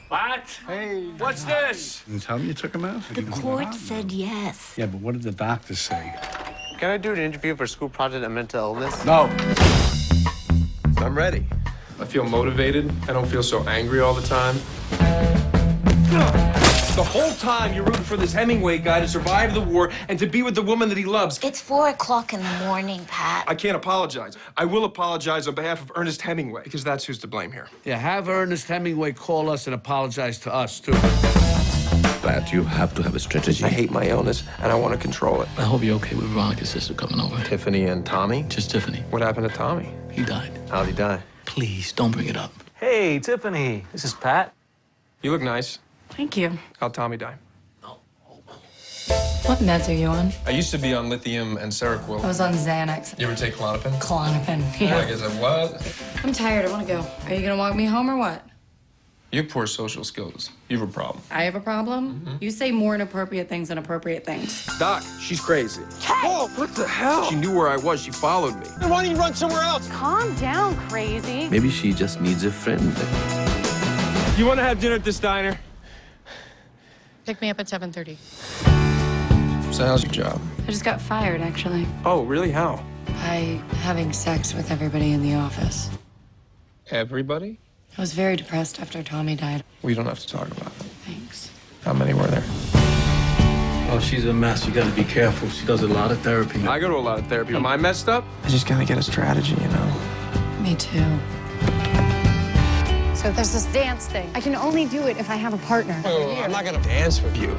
What? Hey. What's this? Didn't tell me you took him out? The court said yes. Yeah, but what did the doctor say? Can I do an interview for a school project on mental illness? No. I'm ready. I feel motivated. I don't feel so angry all the time. The whole time you're rooting for this Hemingway guy to survive the war and to be with the woman that he loves. It's 4 o'clock in the morning, Pat. I can't apologize. I will apologize on behalf of Ernest Hemingway, because that's who's to blame here. Yeah, have Ernest Hemingway call us and apologize to us, too. Pat, you have to have a strategy. I hate my illness, and I want to control it. I hope you're okay with Veronica's sister coming over. Tiffany and Tommy? Just Tiffany. What happened to Tommy? He died. How'd he die? Please, don't bring it up. Hey, Tiffany. This is Pat. You look nice. Thank you. How'd Tommy die? What meds are you on? I used to be on lithium and Seroquel. I was on Xanax. You ever take Klonopin? Klonopin. I guess I what? I'm tired. I want to go. Are you going to walk me home or what? You have poor social skills. You have a problem. I have a problem? You say more inappropriate things than appropriate things. Doc, she's crazy. Whoa, what the hell? She knew where I was. She followed me. Then why don't you run somewhere else? Calm down, crazy. Maybe she just needs a friend. You want to have dinner at this diner? Pick me up at 7:30. So how's your job? I just got fired, actually. Oh, really? How? By having sex with everybody in the office. Everybody? I was very depressed after Tommy died. We don't have to talk about it. Thanks. How many were there? Oh, she's a mess. You gotta be careful. She does a lot of therapy. I go to a lot of therapy. Am I messed up? I just gotta get a strategy, you know? Me too. So there's this dance thing. I can only do it if I have a partner. Oh, I'm not gonna dance with you.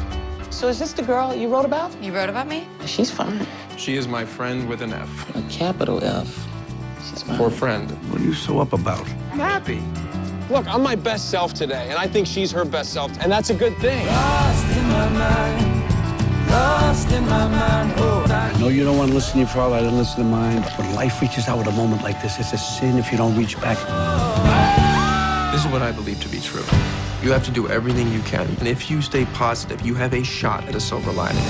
So is this the girl you wrote about? You wrote about me? She's fine. She is my friend with an F. A capital F. She's fine. For friend. What are you so up about? I'm happy. Look, I'm my best self today, and I think she's her best self, and that's a good thing. I know you don't want to listen to your father. I didn't listen to mine. But when life reaches out at a moment like this, it's a sin if you don't reach back. This is what I believe to be true. You have to do everything you can. And if you stay positive, you have a shot at a silver lining.